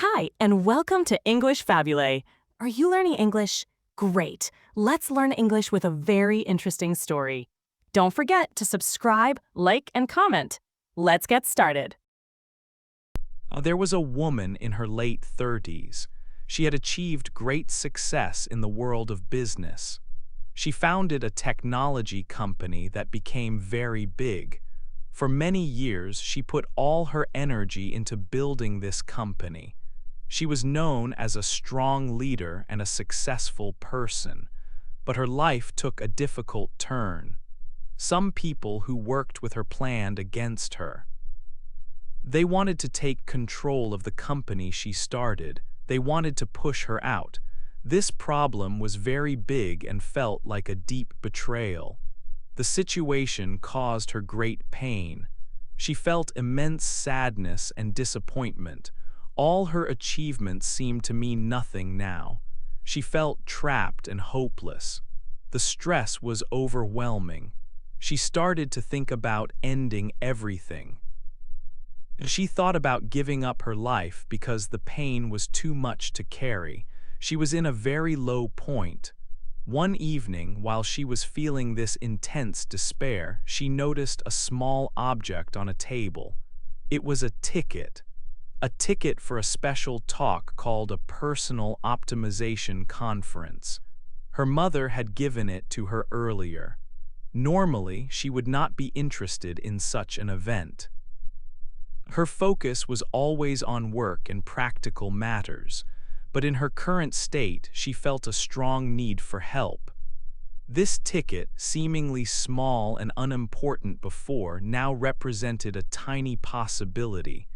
Hi, and welcome to English-Fabule. Are you learning English? Great. Let's learn English with a very interesting story. Don't forget to subscribe, like, and comment. Let's get started. There was a woman in her late 30s. She had achieved great success in the world of business. She founded a technology company that became very big. For many years, she put all her energy into building this company. She was known as a strong leader and a successful person, but her life took a difficult turn. Some people who worked with her planned against her. They wanted to take control of the company she started. They wanted to push her out. This problem was very big and felt like a deep betrayal. The situation caused her great pain. She felt immense sadness and disappointment. All her achievements seemed to mean nothing now. She felt trapped and hopeless. The stress was overwhelming. She started to think about ending everything. She thought about giving up her life because the pain was too much to carry. She was in a very low point. One evening, while she was feeling this intense despair, she noticed a small object on a table. It was a ticket for a special talk called a personal optimization conference. Her mother had given it to her earlier. Normally, she would not be interested in such an event. Her focus was always on work and practical matters, but in her current state, she felt a strong need for help. This ticket, seemingly small and unimportant before, now represented a tiny possibility,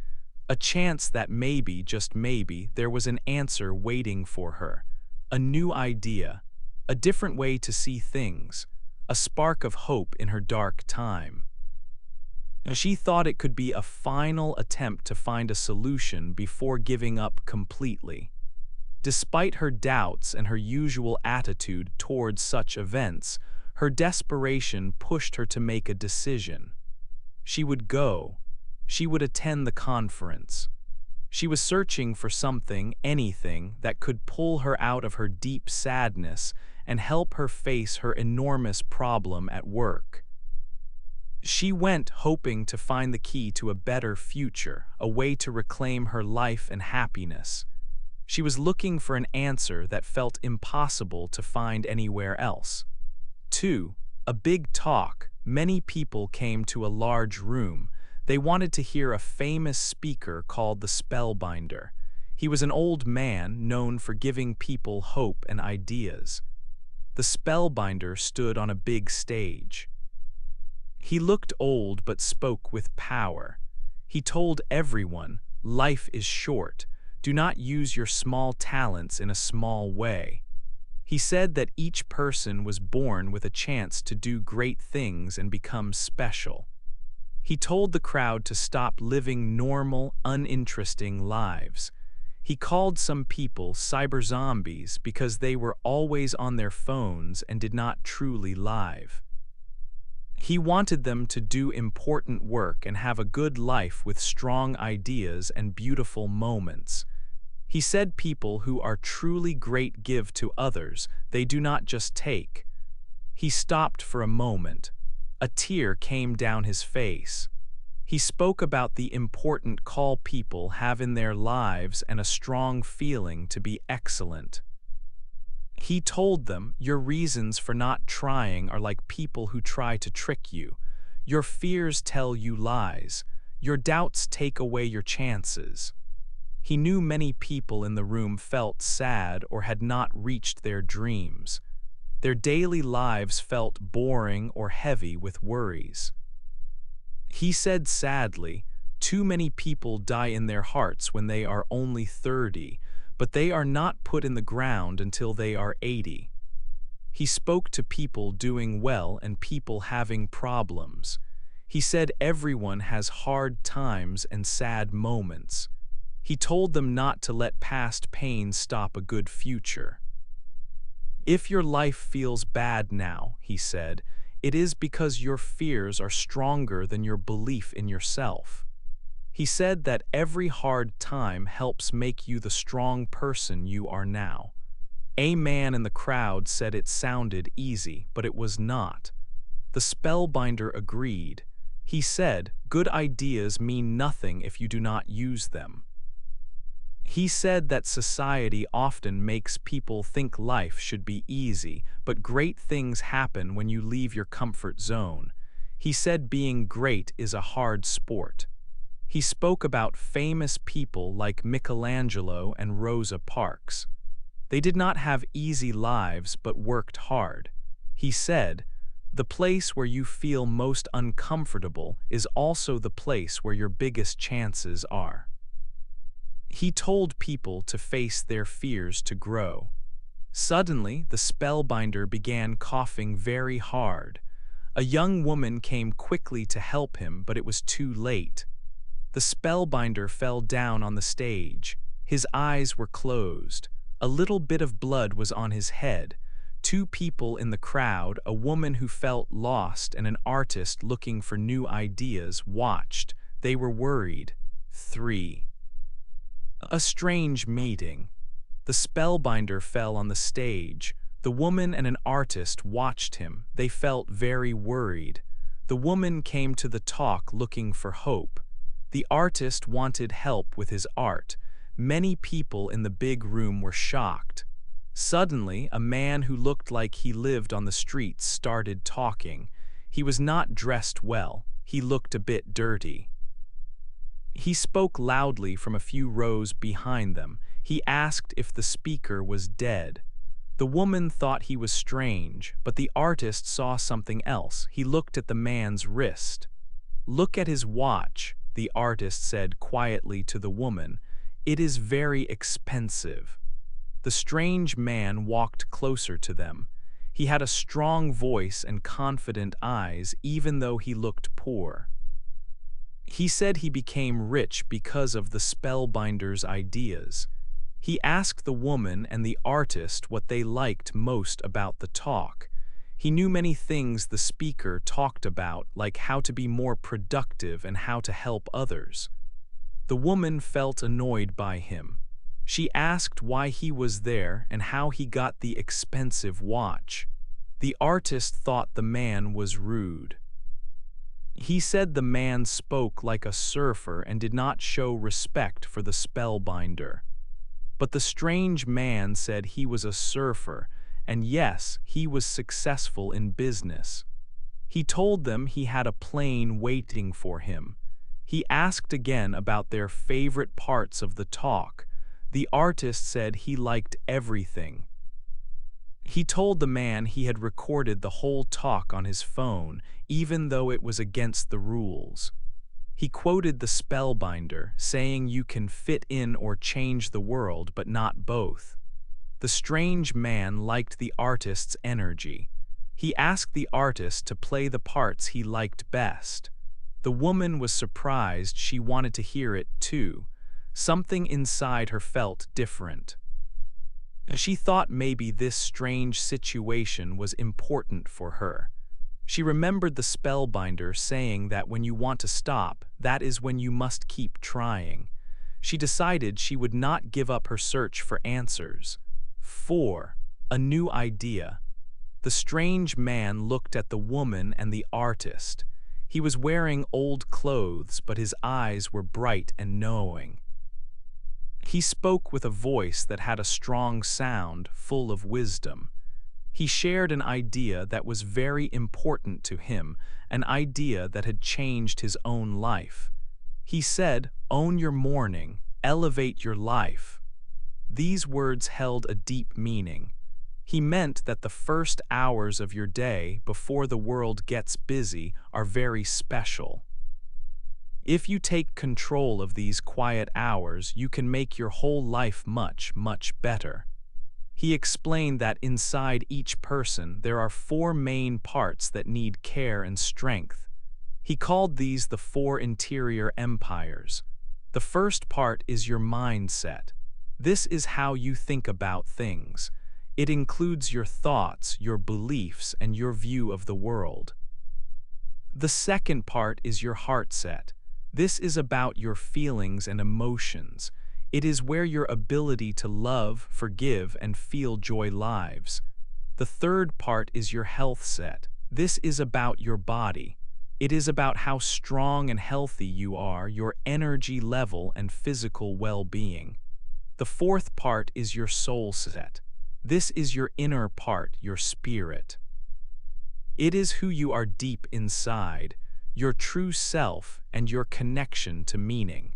a chance that maybe, just maybe, there was an answer waiting for her, a new idea, a different way to see things, a spark of hope in her dark time. She thought it could be a final attempt to find a solution before giving up completely. Despite her doubts and her usual attitude towards such events, her desperation pushed her to make a decision. She would go. She would attend the conference. She was searching for something, anything, that could pull her out of her deep sadness and help her face her enormous problem at work. She went hoping to find the key to a better future, a way to reclaim her life and happiness. She was looking for an answer that felt impossible to find anywhere else. 2. A big talk. Many people came to a large room. They wanted to hear a famous speaker called the spellbinder. He was an old man known for giving people hope and ideas. The spellbinder stood on a big stage. He looked old but spoke with power. He told everyone, life is short. Do not use your small talents in a small way. He said that each person was born with a chance to do great things and become special. He told the crowd to stop living normal, uninteresting lives. He called some people cyber zombies because they were always on their phones and did not truly live. He wanted them to do important work and have a good life with strong ideas and beautiful moments. He said people who are truly great give to others, they do not just take. He stopped for a moment. A tear came down his face. He spoke about the important call people have in their lives and a strong feeling to be excellent. He told them, your reasons for not trying are like people who try to trick you. Your fears tell you lies. Your doubts take away your chances. He knew many people in the room felt sad or had not reached their dreams. Their daily lives felt boring or heavy with worries. He said sadly, too many people die in their hearts when they are only 30, but they are not put in the ground until they are 80. He spoke to people doing well and people having problems. He said everyone has hard times and sad moments. He told them not to let past pain stop a good future. If your life feels bad now, he said, it is because your fears are stronger than your belief in yourself. He said that every hard time helps make you the strong person you are now. A man in the crowd said it sounded easy, but it was not. The spellbinder agreed. He said, "Good ideas mean nothing if you do not use them." He said that society often makes people think life should be easy, but great things happen when you leave your comfort zone. He said being great is a hard sport. He spoke about famous people like Michelangelo and Rosa Parks. They did not have easy lives but worked hard. He said, "The place where you feel most uncomfortable is also the place where your biggest chances are." He told people to face their fears to grow. Suddenly, the spellbinder began coughing very hard. A young woman came quickly to help him, but it was too late. The spellbinder fell down on the stage. His eyes were closed. A little bit of blood was on his head. Two people in the crowd, a woman who felt lost and an artist looking for new ideas, watched. They were worried. 3. A strange meeting. The spellbinder fell on the stage. The woman and an artist watched him. They felt very worried. The woman came to the talk looking for hope. The artist wanted help with his art. Many people in the big room were shocked. Suddenly, a man who looked like he lived on the streets started talking. He was not dressed well. He looked a bit dirty. He spoke loudly from a few rows behind them. He asked if the speaker was dead. The woman thought he was strange, but the artist saw something else. He looked at the man's wrist. "Look at his watch," the artist said quietly to the woman. "It is very expensive." The strange man walked closer to them. He had a strong voice and confident eyes, even though he looked poor. He said he became rich because of the spellbinder's ideas. He asked the woman and the artist what they liked most about the talk. He knew many things the speaker talked about, like how to be more productive and how to help others. The woman felt annoyed by him. She asked why he was there and how he got the expensive watch. The artist thought the man was rude. He said the man spoke like a surfer and did not show respect for the spellbinder. But the strange man said he was a surfer, and yes, he was successful in business. He told them he had a plane waiting for him. He asked again about their favorite parts of the talk. The artist said he liked everything. He told the man he had recorded the whole talk on his phone, even though it was against the rules. He quoted the spellbinder, saying you can fit in or change the world, but not both. The strange man liked the artist's energy. He asked the artist to play the parts he liked best. The woman was surprised. She wanted to hear it too. Something inside her felt different. She thought maybe this strange situation was important for her. She remembered the spellbinder saying that when you want to stop, that is when you must keep trying. She decided she would not give up her search for answers. 4. A new idea. The strange man looked at the woman and the artist. He was wearing old clothes, but his eyes were bright and knowing. He spoke with a voice that had a strong sound, full of wisdom. He shared an idea that was very important to him, an idea that had changed his own life. He said, "Own your morning, elevate your life." These words held a deep meaning. He meant that the first hours of your day, before the world gets busy, are very special. If you take control of these quiet hours, you can make your whole life much, much better. He explained that inside each person there are 4 main parts that need care and strength. He called these the 4 interior empires. The first part is your mindset. This is how you think about things. It includes your thoughts, your beliefs, and your view of the world. The second part is your heart set. This is about your feelings and emotions. It is where your ability to love, forgive, and feel joy lives. The third part is your health set. This is about your body. It is about how strong and healthy you are, your energy level, and physical well-being. The fourth part is your soul set. This is your inner part, your spirit. It is who you are deep inside, your true self, and your connection to meaning.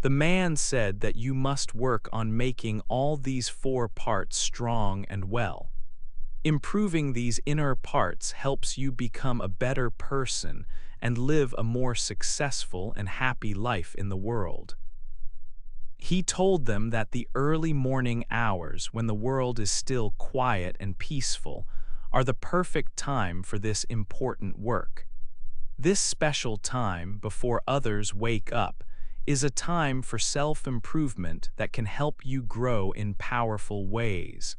The man said that you must work on making all these four parts strong and well. Improving these inner parts helps you become a better person and live a more successful and happy life in the world. He told them that the early morning hours, when the world is still quiet and peaceful, are the perfect time for this important work. This special time, before others wake up, is a time for self-improvement that can help you grow in powerful ways.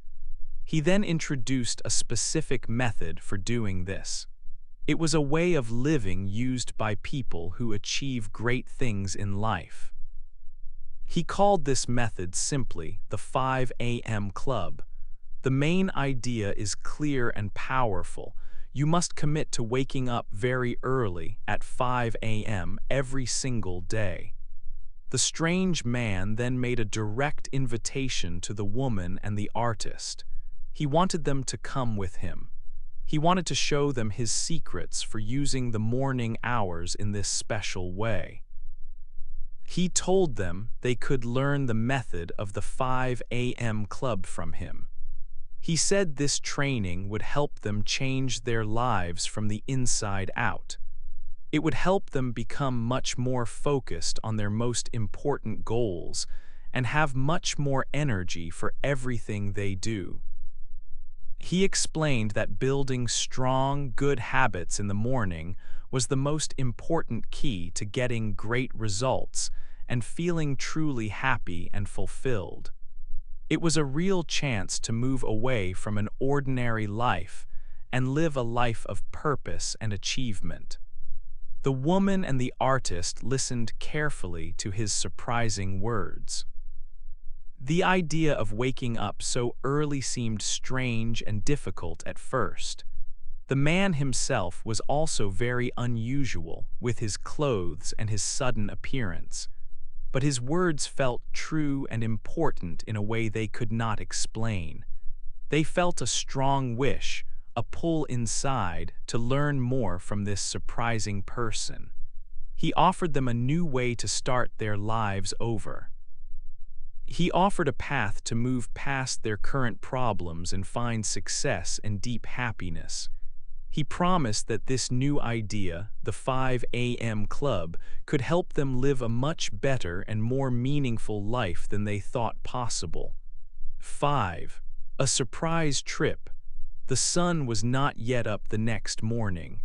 He then introduced a specific method for doing this. It was a way of living used by people who achieve great things in life. He called this method simply the 5 a.m. Club. The main idea is clear and powerful. You must commit to waking up very early at 5 a.m. every single day. The strange man then made a direct invitation to the woman and the artist. He wanted them to come with him. He wanted to show them his secrets for using the morning hours in this special way. He told them they could learn the method of the 5 a.m. Club from him. He said this training would help them change their lives from the inside out. It would help them become much more focused on their most important goals and have much more energy for everything they do. He explained that building strong, good habits in the morning was the most important key to getting great results and feeling truly happy and fulfilled. It was a real chance to move away from an ordinary life and live a life of purpose and achievement. The woman and the artist listened carefully to his surprising words. The idea of waking up so early seemed strange and difficult at first. The man himself was also very unusual with his clothes and his sudden appearance, but his words felt true and important in a way they could not explain. They felt a strong wish, a pull inside, to learn more from this surprising person. He offered them a new way to start their lives over. He offered a path to move past their current problems and find success and deep happiness. He promised that this new idea, the 5 a.m. Club, could help them live a much better and more meaningful life than they thought possible. 5. A surprise trip. The sun was not yet up the next morning.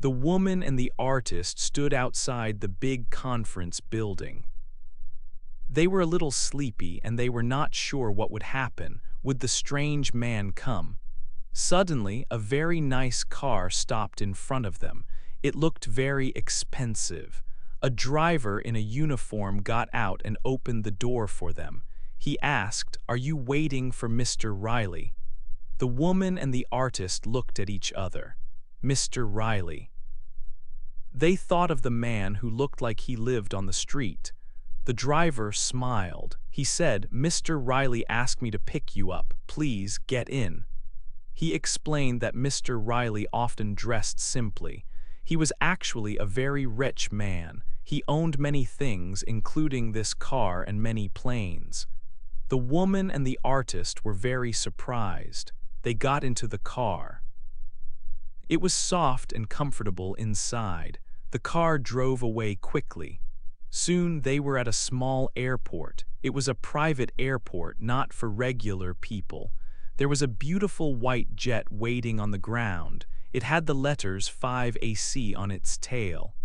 The woman and the artist stood outside the big conference building. They were a little sleepy and they were not sure what would happen. Would the strange man come? Suddenly, a very nice car stopped in front of them. It looked very expensive. A driver in a uniform got out and opened the door for them. He asked, "Are you waiting for Mr. Riley?" The woman and the artist looked at each other. Mr. Riley. They thought of the man who looked like he lived on the street. The driver smiled. He said, "Mr. Riley asked me to pick you up. Please get in." He explained that Mr. Riley often dressed simply. He was actually a very rich man. He owned many things, including this car and many planes. The woman and the artist were very surprised. They got into the car. It was soft and comfortable inside. The car drove away quickly. Soon they were at a small airport. It was a private airport, not for regular people. There was a beautiful white jet waiting on the ground. It had the letters 5AC on its tail.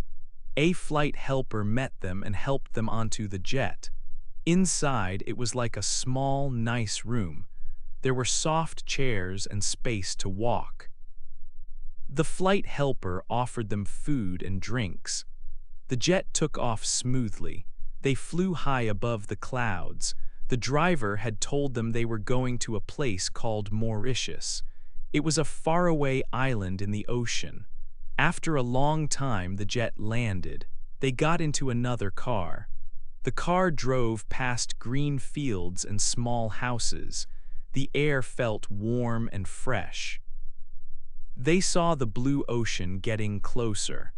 A flight helper met them and helped them onto the jet. Inside, it was like a small, nice room. There were soft chairs and space to walk. The flight helper offered them food and drinks. The jet took off smoothly. They flew high above the clouds. The driver had told them they were going to a place called Mauritius. It was a faraway island in the ocean. After a long time, the jet landed. They got into another car. The car drove past green fields and small houses. The air felt warm and fresh. They saw the blue ocean getting closer.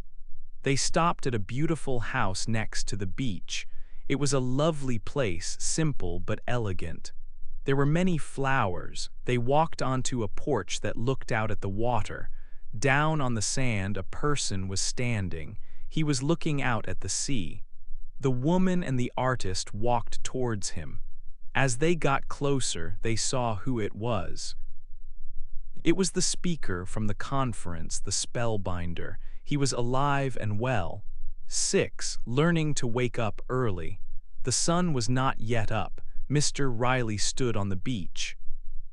They stopped at a beautiful house next to the beach. It was a lovely place, simple but elegant. There were many flowers. They walked onto a porch that looked out at the water. Down on the sand, a person was standing. He was looking out at the sea. The woman and the artist walked towards him. As they got closer, they saw who it was. It was the speaker from the conference, the spellbinder. He was alive and well. 6, learning to wake up early. The sun was not yet up. Mr. Riley stood on the beach.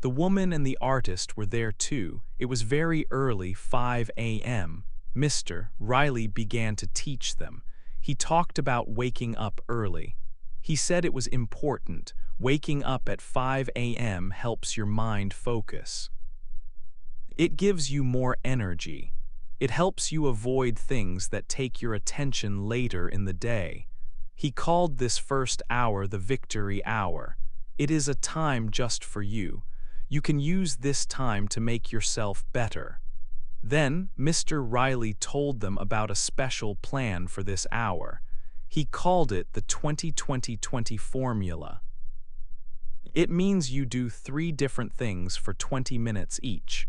The woman and the artist were there too. It was very early, 5 a.m. Mr. Riley began to teach them. He talked about waking up early. He said it was important. Waking up at 5 a.m. helps your mind focus. It gives you more energy. It helps you avoid things that take your attention later in the day. He called this first hour the victory hour. It is a time just for you. You can use this time to make yourself better. Then, Mr. Riley told them about a special plan for this hour. He called it the 20-20-20 formula. It means you do 3 different things for 20 minutes each.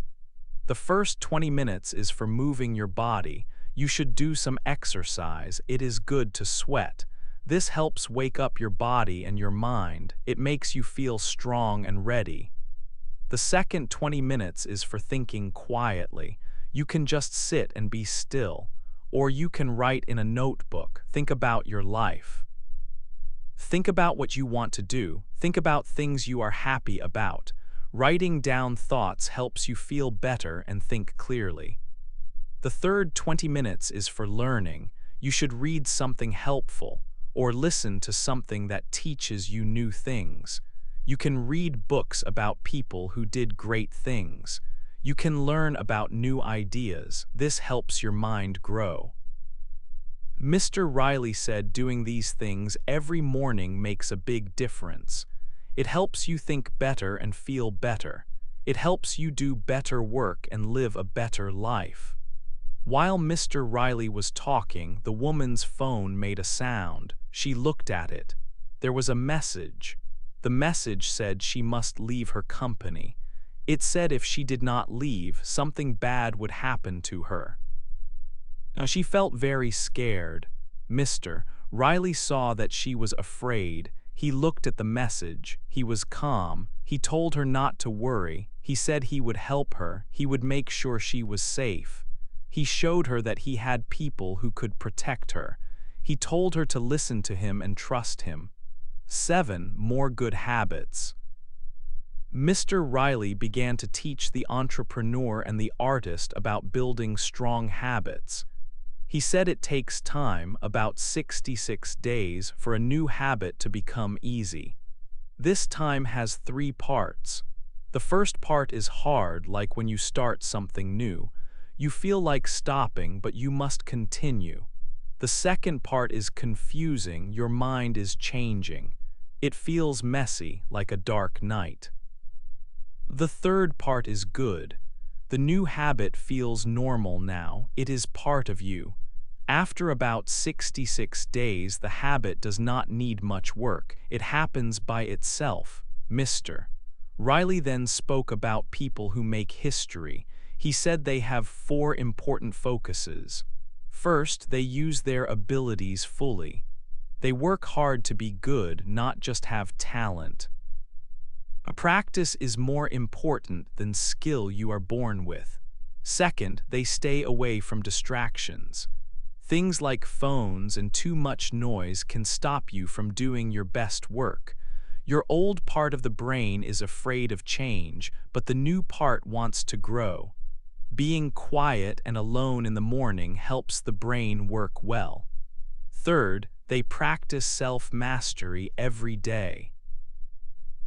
The first 20 minutes is for moving your body. You should do some exercise. It is good to sweat. This helps wake up your body and your mind. It makes you feel strong and ready. The second 20 minutes is for thinking quietly. You can just sit and be still, or you can write in a notebook. Think about your life. Think about what you want to do. Think about things you are happy about. Writing down thoughts helps you feel better and think clearly. The third 20 minutes is for learning. You should read something helpful or listen to something that teaches you new things. You can read books about people who did great things. You can learn about new ideas. This helps your mind grow. Mr. Riley said doing these things every morning makes a big difference. It helps you think better and feel better. It helps you do better work and live a better life. While Mr. Riley was talking, the woman's phone made a sound. She looked at it. There was a message. The message said she must leave her company. It said if she did not leave, something bad would happen to her. Now she felt very scared. Mr. Riley saw that she was afraid. He looked at the message. He was calm. He told her not to worry. He said he would help her. He would make sure she was safe. He showed her that he had people who could protect her. He told her to listen to him and trust him. 7 more good habits. Mr. Riley began to teach the entrepreneur and the artist about building strong habits. He said it takes time, about 66 days, for a new habit to become easy. This time has 3 parts. The first part is hard, like when you start something new. You feel like stopping, but you must continue. The second part is confusing. Your mind is changing. It feels messy, like a dark night. The third part is good. The new habit feels normal now. It is part of you. After about 66 days, the habit does not need much work. It happens by itself. Mr. Riley then spoke about people who make history. He said they have 4 important focuses. First, they use their abilities fully. They work hard to be good, not just have talent. A practice is more important than skill you are born with. Second, they stay away from distractions. Things like phones and too much noise can stop you from doing your best work. Your old part of the brain is afraid of change, but the new part wants to grow. Being quiet and alone in the morning helps the brain work well. Third, they practice self-mastery every day.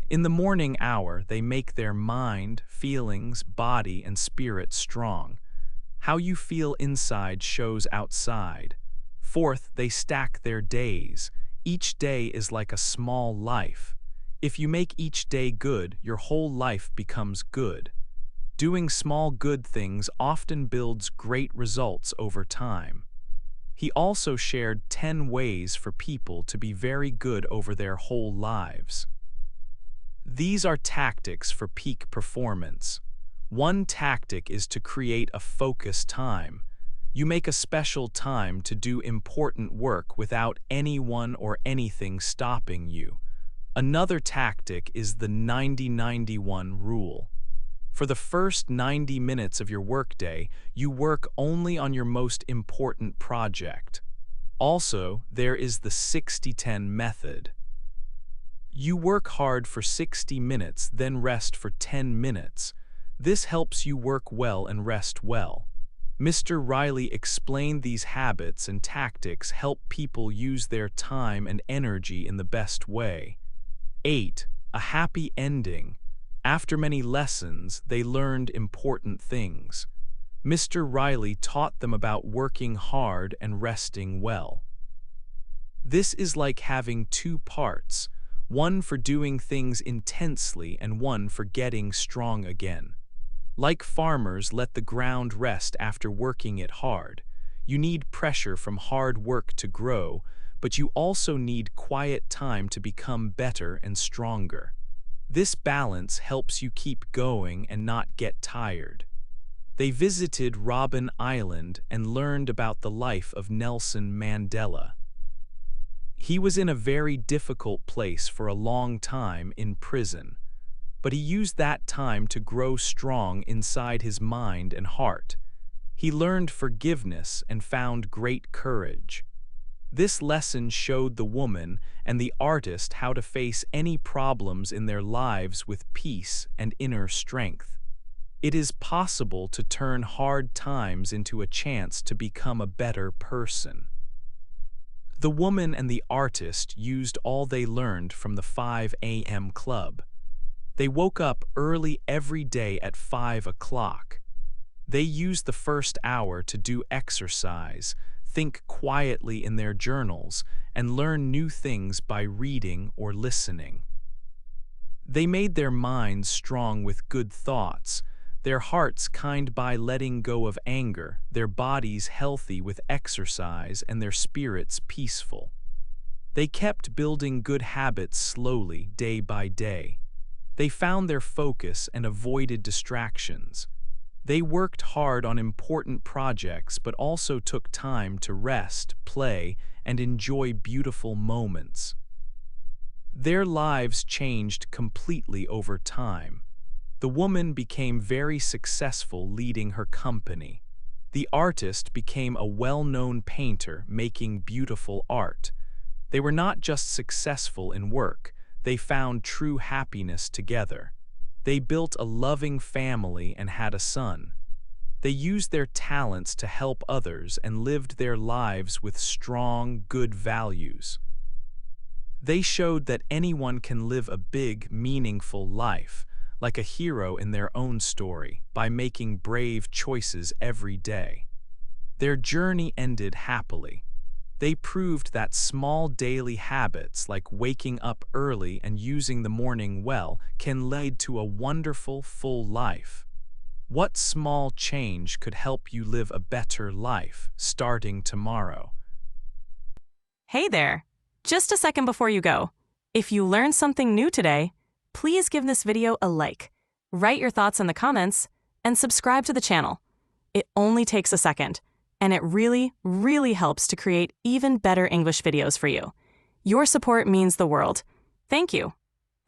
In the morning hour, they make their mind, feelings, body, and spirit strong. How you feel inside shows outside. Fourth, they stack their days. Each day is like a small life. If you make each day good, your whole life becomes good. Doing small good things often builds great results over time. He also shared 10 ways for people to be very good over their whole lives. These are tactics for peak performance. One tactic is to create a focus time. You make a special time to do important work without anyone or anything stopping you. Another tactic is the 90-91 rule. For the first 90 minutes of your workday, you work only on your most important project. Also, there is the 60-10 method. You work hard for 60 minutes, then rest for 10 minutes. This helps you work well and rest well. Mr. Riley explained these habits and tactics help people use their time and energy in the best way. 8. A happy ending. After many lessons, they learned important things. Mr. Riley taught them about working hard and resting well. This is like having two parts, one for doing things intensely and one for getting strong again. Like farmers let the ground rest after working it hard. You need pressure from hard work to grow, but you also need quiet time to become better and stronger. This balance helps you keep going and not get tired. They visited Robben Island and learned about the life of Nelson Mandela. He was in a very difficult place for a long time in prison, but he used that time to grow strong inside his mind and heart. He learned forgiveness and found great courage. This lesson showed the woman and the artist how to face any problems in their lives with peace and inner strength. It is possible to turn hard times into a chance to become a better person. The woman and the artist used all they learned from the 5 a.m. club. They woke up early every day at 5 o'clock. They used the first hour to do exercise, think quietly in their journals, and learn new things by reading or listening. They made their minds strong with good thoughts, their hearts kind by letting go of anger, their bodies healthy with exercise, and their spirits peaceful. They kept building good habits slowly, day by day. They found their focus and avoided distractions. They worked hard on important projects but also took time to rest, play, and enjoy beautiful moments. Their lives changed completely over time. The woman became very successful leading her company. The artist became a well-known painter making beautiful art. They were not just successful in work, they found true happiness together. They built a loving family and had a son. They used their talents to help others and lived their lives with strong, good values. They showed that anyone can live a big, meaningful life, like a hero in their own story, by making brave choices every day. Their journey ended happily. They proved that small daily habits like waking up early and using the morning well can lead to a wonderful, full life. What small change could help you live a better life starting tomorrow? Hey there! Just a second before you go. If you learned something new today, please give this video a like, write your thoughts in the comments, and subscribe to the channel. It only takes a second, and it really, really helps to create even better English videos for you. Your support means the world. Thank you.